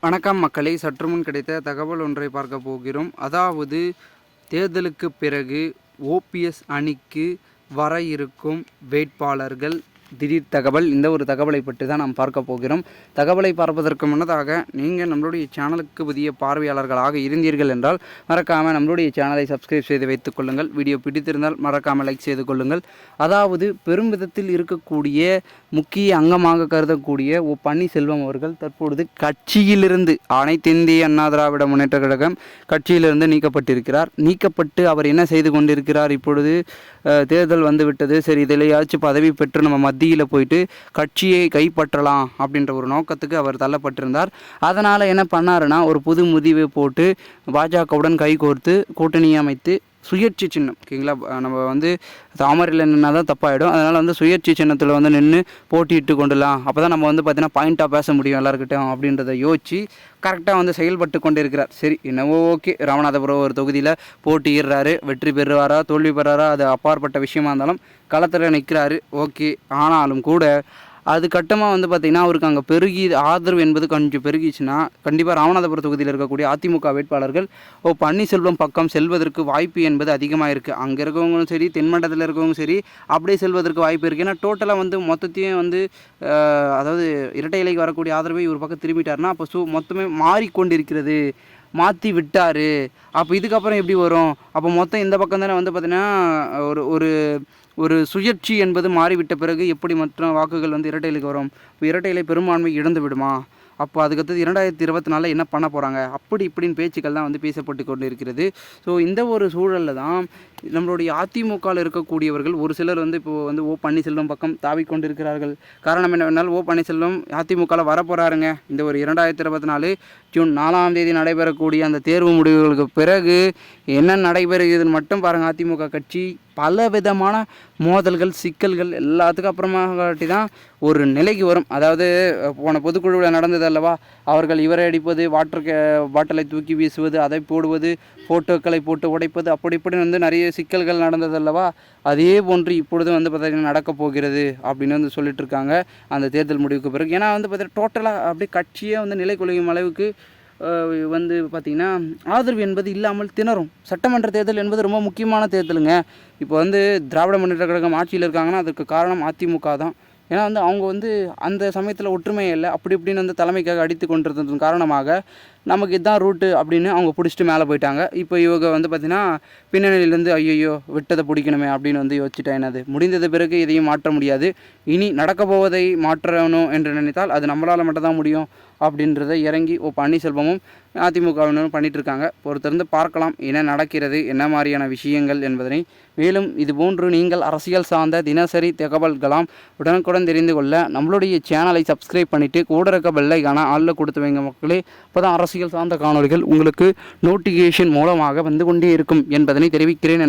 வணக்கம் மக்களே, சற்று முன் கிடைத்த தகவல் ஒன்றை பார்க்க போகிறோம். அதாவது தேர்தலுக்கு பிறகு ஓபிஎஸ் அணிக்கு வர இருக்கும் வேட்பாளர்கள் திடீர் தகவல். இந்த ஒரு தகவலை பற்றி தான் நாம் பார்க்க போகிறோம். தகவலை பார்ப்பதற்கு முன்னதாக நீங்கள் நம்மளுடைய சேனலுக்கு புதிய பார்வையாளர்களாக இருந்தீர்கள் என்றால் மறக்காமல் நம்மளுடைய சேனலை சப்ஸ்கிரைப் செய்து வைத்துக் கொள்ளுங்கள். வீடியோ பிடித்திருந்தால் மறக்காமல் லைக் செய்து கொள்ளுங்கள். அதாவது பெரும் விதத்தில் இருக்கக்கூடிய முக்கிய அங்கமாக கருதக்கூடிய பன்னீர்செல்வம் அவர்கள் தற்பொழுது கட்சியிலிருந்து அனைத்து இந்திய அண்ணா திராவிட முன்னேற்ற கழகம் கட்சியிலிருந்து நீக்கப்பட்டிருக்கிறார். நீக்கப்பட்டு அவர் என்ன செய்து கொண்டிருக்கிறார்? இப்பொழுது தேர்தல் வந்துவிட்டது, சரி இதிலையாச்சும் பதவி பெற்று நம்ம மத்தியில் போயிட்டு கட்சியை கைப்பற்றலாம் அப்படின்ற ஒரு நோக்கத்துக்கு அவர் தள்ளப்பட்டிருந்தார். அதனால் என்ன பண்ணாருன்னா, ஒரு புது முடிவை போட்டு பாஜகவுடன் கைகோர்த்து கூட்டணி அமைத்து சுயேட்சை சின்னம், ஓகேங்களா, நம்ம தாமரையில் நின்னா தான் தப்பாயிடும். அதனால் சுயேட்சை சின்னத்தில் நின்று போட்டியிட்டு கொண்டுலாம். அப்போ தான் நம்ம பார்த்தீங்கன்னா பாயிண்ட்டாக பேச முடியும் எல்லாருக்கிட்டையும் அப்படின்றத யோசித்து கரெக்டாக செயல்பட்டு கொண்டு இருக்கிறார். சரி, என்னவோ ஓகே, ராமநாதபுரம் ஒரு தொகுதியில் போட்டியிடுறாரு, வெற்றி பெறுவாரா தோல்வி பெறாரா அது அப்பாற்பட்ட விஷயமா இருந்தாலும் களத்தில் நிற்கிறாரு, ஓகே. ஆனாலும் கூட அது கட்டமாக பார்த்திங்கன்னா அவருக்கு அங்கே ஆதரவு என்பது கொஞ்சம் பெருகிச்சுன்னா கண்டிப்பாக ராமநாதபுரம் தொகுதியில் இருக்கக்கூடிய அதிமுக வேட்பாளர்கள் பன்னீர்செல்வம் பக்கம் செல்வதற்கு வாய்ப்பு என்பது அதிகமாக இருக்குது. அங்கே இருக்கவங்களும் சரி, தென்மண்டலத்தில் இருக்கவங்களும் சரி, அப்படியே செல்வதற்கு வாய்ப்பு இருக்குது. ஏன்னா டோட்டலாக மொத்தத்தையும் அதாவது இரட்டை இலைக்கு வரக்கூடிய ஆதரவை ஒரு பக்கம் திரும்பிட்டாருன்னா அப்போ மொத்தமே மாறிக்கொண்டிருக்கிறது, மாற்றி விட்டார். அப்போ இதுக்கப்புறம் எப்படி வரும்? அப்போ மொத்தம் இந்த பக்கம் தானே பார்த்திங்கன்னா ஒரு ஒரு சுயேட்சை என்பது மாறிவிட்ட பிறகு எப்படி மற்ற வாக்குகள் இரட்டை இலைக்கு வரும்? இப்போ இரட்டை இலை பெரும்பான்மை இழந்து விடுமா? அப்போ அதுக்கடுத்து 2024 என்ன பண்ண போகிறாங்க? அப்படி இப்படின்னு பேச்சுக்கள் தான் பேசப்பட்டு கொண்டு இருக்கிறது. ஸோ இந்த ஒரு சூழலில் தான் நம்மளுடைய அதிமுகவில் இருக்கக்கூடியவர்கள் ஒரு சிலர் இப்போ பன்னீர்செல்வம் பக்கம் தாவிக்கொண்டு இருக்கிறார்கள். காரணம் என்னவென்றால் பன்னீர்செல்வம் அதிமுகவில் வரப்போகிறாருங்க. இந்த ஒரு 2024 ஜூன் 4ஆம் தேதி நடைபெறக்கூடிய அந்த தேர்வு முடிவுகளுக்கு பிறகு என்ன நடைபெறுகிறதுன்னு மட்டும் பாருங்கள். அதிமுக கட்சி பல விதமான மோதல்கள், சிக்கல்கள் எல்லாத்துக்கும் அப்புறமா காட்டி தான் ஒரு நிலைக்கு வரும். அதாவது போன பொதுக்குழுவில் நடந்தது அல்லவா, அவர்கள் இவரை அடிப்பது, பாட்டிலை தூக்கி வீசுவது, அதை போடுவது, ஃபோட்டோக்களை போட்டு உடைப்பது, அப்படி இப்படி நிறைய சிக்கல்கள் நடந்தது அல்லவா. அதே போன்று இப்பொழுது பார்த்திங்கன்னா நடக்கப் போகிறது அப்படின்னு சொல்லிட்டு இருக்காங்க அந்த தேர்தல் முடிவுக்கு பிறகு. ஏன்னா பார்த்திங்கன்னா டோட்டலாக அப்படியே கட்சியே நிலை குலையும் அளவுக்கு பார்த்திங்கன்னா ஆதரவு என்பது இல்லாமல் திணறும். சட்டமன்ற தேர்தல் என்பது ரொம்ப முக்கியமான தேர்தலுங்க. இப்போ திராவிட முன்னேற்ற கழகம் ஆட்சியில் இருக்காங்கன்னா அதுக்கு காரணம் அதிமுக தான். ஏன்னா அவங்க அந்த சமயத்தில் ஒற்றுமை இல்லை, அப்படி இப்படின்னு தலைமைக்காக அடித்து கொண்டிருந்ததன் காரணமாக நமக்கு இதுதான் ரூட்டு அப்படின்னு அவங்க பிடிச்சிட்டு மேலே போயிட்டாங்க. இப்போ இவங்க பார்த்திங்கன்னா பின்னணியிலேருந்து ஐயோ விட்டதை பிடிக்கணுமே அப்படின்னு யோசிச்சுட்டேன். என்னது முடிந்தது பிறகு இதையும் மாற்ற முடியாது, இனி நடக்க போவதை மாற்றணும் என்று நினைத்தால் அது நம்மளால் மட்டும்தான் முடியும் அப்படின்றத இறங்கி பன்னீர்செல்வமும் அதிமுகவினரும் பண்ணிகிட்ருக்காங்க. பொறுத்திருந்து பார்க்கலாம் என்ன நடக்கிறது, என்ன மாதிரியான விஷயங்கள் என்பதனை. மேலும் இதுபோன்று நீங்கள் அரசியல் சார்ந்த தினசரி தகவல்களாம் உடனுக்குடன் தெரிந்து கொள்ள நம்மளுடைய சேனலை சப்ஸ்கிரைப் பண்ணிவிட்டு கூட இருக்க பெல்லைக்கான ஆளில் கொடுத்து வைங்க மக்களே. அப்போ தான் அரசியல் சார்ந்த காணொலிகள் உங்களுக்கு நோட்டிஃபிகேஷன் மூலமாக கொண்டே இருக்கும் என்பதனை தெரிவிக்கிறேன்.